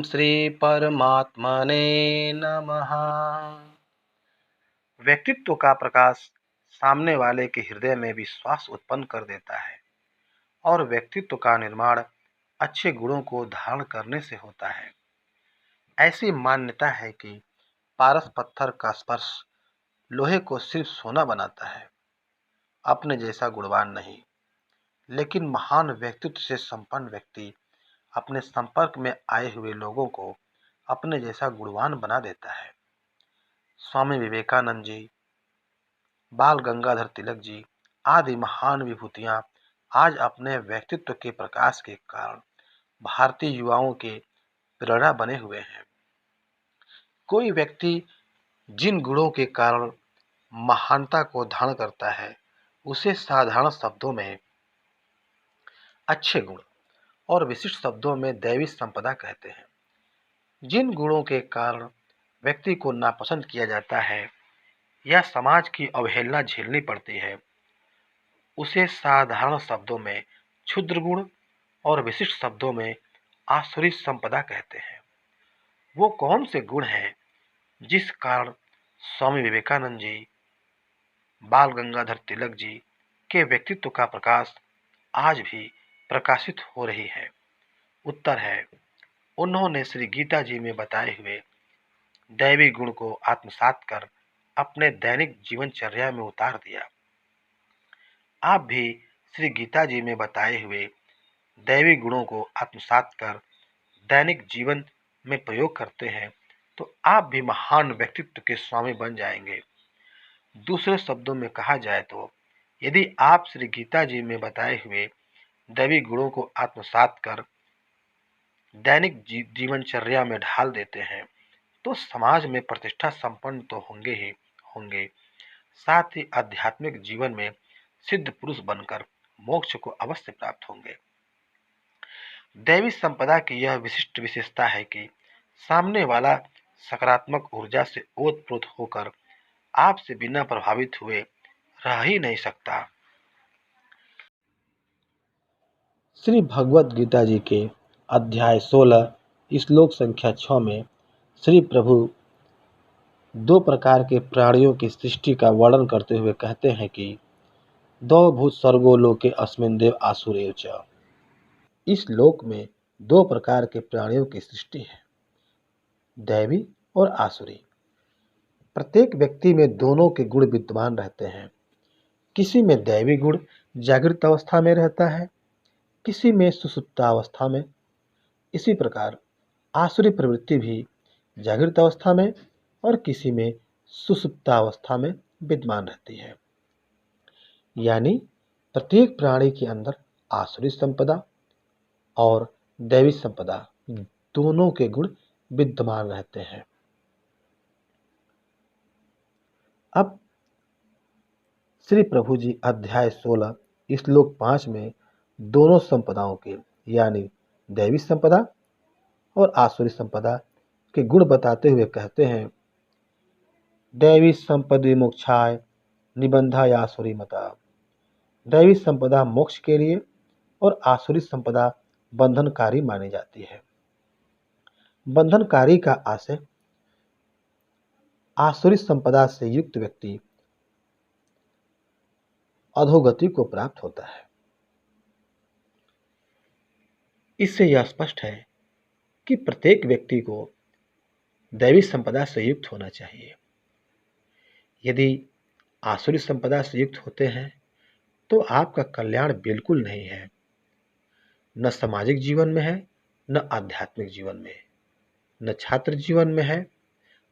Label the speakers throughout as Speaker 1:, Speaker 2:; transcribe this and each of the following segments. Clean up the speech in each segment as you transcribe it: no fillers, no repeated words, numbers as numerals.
Speaker 1: श्री परमात्मने नमः। व्यक्तित्व का प्रकाश सामने वाले के हृदय में विश्वास उत्पन्न कर देता है और व्यक्तित्व का निर्माण अच्छे गुणों को धारण करने से होता है। ऐसी मान्यता है कि पारस पत्थर का स्पर्श लोहे को सिर्फ सोना बनाता है, अपने जैसा गुणवान नहीं। लेकिन महान व्यक्तित्व से संपन्न व्यक्ति अपने संपर्क में आए हुए लोगों को अपने जैसा गुणवान बना देता है। स्वामी विवेकानंद जी, बाल गंगाधर तिलक जी आदि महान विभूतियां आज अपने व्यक्तित्व के प्रकाश के कारण भारतीय युवाओं के प्रेरणा बने हुए हैं। कोई व्यक्ति जिन गुणों के कारण महानता को धारण करता है, उसे साधारण शब्दों में अच्छे गुण और विशिष्ट शब्दों में दैवी संपदा कहते हैं। जिन गुणों के कारण व्यक्ति को नापसंद किया जाता है या समाज की अवहेलना झेलनी पड़ती है, उसे साधारण शब्दों में क्षुद्र गुण और विशिष्ट शब्दों में आसुरी संपदा कहते हैं। वो कौन से गुण हैं जिस कारण स्वामी विवेकानंद जी, बाल गंगाधर तिलक जी के व्यक्तित्व का प्रकाश आज भी प्रकाशित हो रही है? उत्तर है, उन्होंने श्री गीता जी में बताए हुए दैवी गुण को आत्मसात कर अपने दैनिक जीवनचर्या में उतार दिया। आप भी श्री गीता जी में बताए हुए दैवी गुणों को आत्मसात कर दैनिक जीवन में प्रयोग करते हैं तो आप भी महान व्यक्तित्व के स्वामी बन जाएंगे। दूसरे शब्दों में कहा जाए तो यदि आप श्री गीता जी में बताए हुए दैवी गुणों को आत्मसात कर दैनिक जीवनचर्या में ढाल देते हैं तो समाज में प्रतिष्ठा संपन्न तो होंगे ही होंगे, साथ ही आध्यात्मिक जीवन में सिद्ध पुरुष बनकर मोक्ष को अवश्य प्राप्त होंगे। दैवी संपदा की यह विशिष्ट विशेषता है कि सामने वाला सकारात्मक ऊर्जा से ओतप्रोत होकर आपसे बिना प्रभावित हुए रह ही नहीं सकता। श्री भगवत गीता जी के अध्याय 16 श्लोक संख्या 6 में श्री प्रभु दो प्रकार के प्राणियों की सृष्टि का वर्णन करते हुए कहते हैं कि दो भूत स्वर्गो लोके अस्मिन् देव आसुरेव च। इस लोक में दो प्रकार के प्राणियों की सृष्टि है, दैवी और आसुरी। प्रत्येक व्यक्ति में दोनों के गुण विद्यमान रहते हैं। किसी में दैवी गुण जागृत अवस्था में रहता है, किसी में सुषुप्तावस्था में। इसी प्रकार आसुरी प्रवृत्ति भी जागृत अवस्था में और किसी में सुषुप्तावस्था में विद्यमान रहती है। यानी प्रत्येक प्राणी के अंदर आसुरी संपदा और दैवी संपदा दोनों के गुण विद्यमान रहते हैं। अब श्री प्रभु जी अध्याय 16 श्लोक 5 में दोनों संपदाओं के यानी दैवी संपदा और आसुरी संपदा के गुण बताते हुए कहते हैं, दैवी संपदि मोक्षाय निबंधाय आसुरी मता। दैवी संपदा मोक्ष के लिए और आसुरी संपदा बंधनकारी मानी जाती है। बंधनकारी का आशय आसुरी संपदा से युक्त व्यक्ति अधोगति को प्राप्त होता है। इससे यह स्पष्ट है कि प्रत्येक व्यक्ति को दैवी संपदा से युक्त होना चाहिए। यदि आसुरी संपदा से युक्त होते हैं तो आपका कल्याण बिल्कुल नहीं है, न सामाजिक जीवन में है, न आध्यात्मिक जीवन में, न छात्र जीवन में है,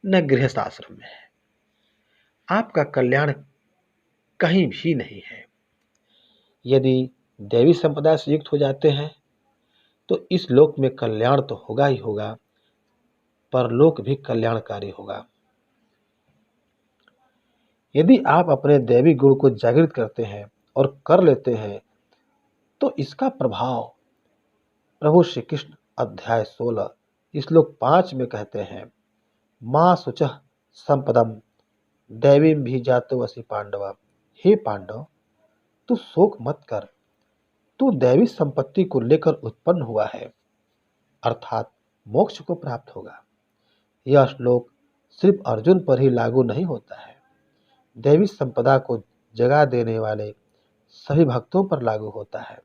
Speaker 1: न गृहस्थ आश्रम में है। आपका कल्याण कहीं भी नहीं है। यदि दैवी संपदा से युक्त हो जाते हैं तो इस लोक में कल्याण तो होगा ही होगा, परलोक भी कल्याणकारी होगा। यदि आप अपने दैवी गुण को जागृत करते हैं और कर लेते हैं तो इसका प्रभाव प्रभु श्री कृष्ण अध्याय 16 श्लोक 5 में कहते हैं, मां शुचः संपदम दैवीं भी जातो वसी पांडव। हे पांडव, तू शोक मत कर, तू दैवी संपत्ति को लेकर उत्पन्न हुआ है, अर्थात मोक्ष को प्राप्त होगा। यह श्लोक सिर्फ अर्जुन पर ही लागू नहीं होता है, दैवी संपदा को जगा देने वाले सभी भक्तों पर लागू होता है।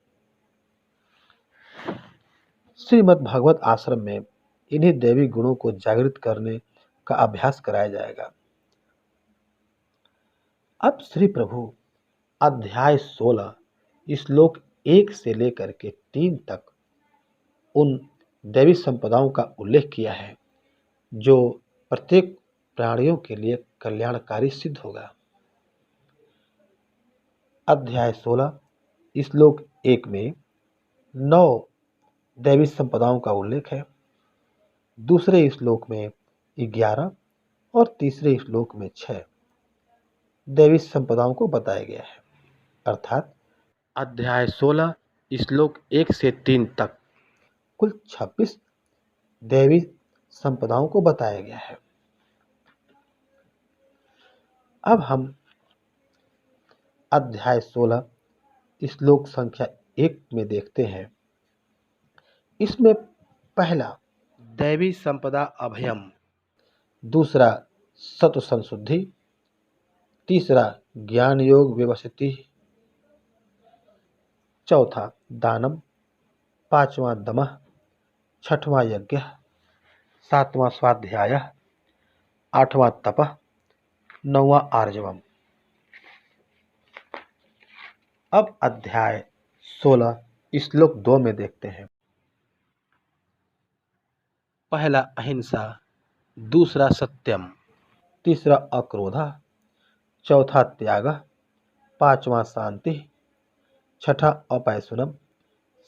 Speaker 1: श्रीमद् भागवत आश्रम में इन्हीं दैवी गुणों को जागृत करने का अभ्यास कराया जाएगा। अब श्री प्रभु अध्याय 16 श्लोक 1 से लेकर के 3 तक उन दैवी संपदाओं का उल्लेख किया है जो प्रत्येक प्राणियों के लिए कल्याणकारी सिद्ध होगा। अध्याय 16 श्लोक 1 में 9 दैवी संपदाओं का उल्लेख है, दूसरे श्लोक में 11 और तीसरे श्लोक में 6 दैवी संपदाओं को बताया गया है। अर्थात अध्याय 16 श्लोक 1 से 3 तक कुल 26 दैवी संपदाओं को बताया गया है। अब हम अध्याय 16 श्लोक संख्या 1 में देखते हैं। इसमें पहला दैवी संपदा अभयम, दूसरा सत्व संशुद्धि, तीसरा ज्ञान योग व्यवस्थिति, चौथा दानम, पांचवा दमः, छठवां यज्ञ, सातवां स्वाध्याय, आठवां तपः, नौवां आर्जवम। अब अध्याय 16 श्लोक 2 में देखते हैं। पहला अहिंसा, दूसरा सत्यम, तीसरा अक्रोध, चौथा त्याग, पांचवा शांति, छठा अपैशुनम,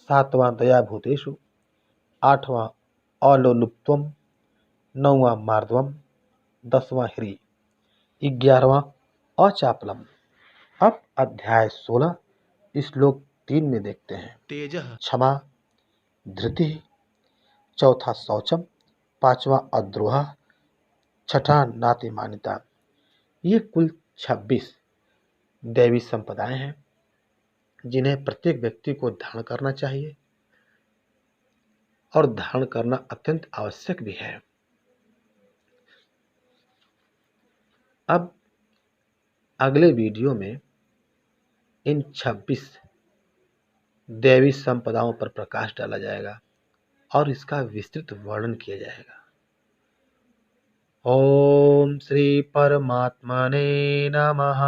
Speaker 1: सातवां दया भूतेषु, आठवां अलोलुप्त्वम, नौवां मार्दवम, 10वां ह्री, 11वां अचापलम। अब अध्याय 16 श्लोक 3 में देखते हैं। तेजः, क्षमा, धृति, चौथा शौचम, पांचवा अद्रोह, छठा नातिमानिता। ये कुल 26 दैवी संपदाएं हैं जिन्हें प्रत्येक व्यक्ति को धारण करना चाहिए और धारण करना अत्यंत आवश्यक भी है। अब अगले वीडियो में इन 26 दैवी संपदाओं पर प्रकाश डाला जाएगा और इसका विस्तृत वर्णन किया जाएगा। ओम श्री परमात्मने नमः।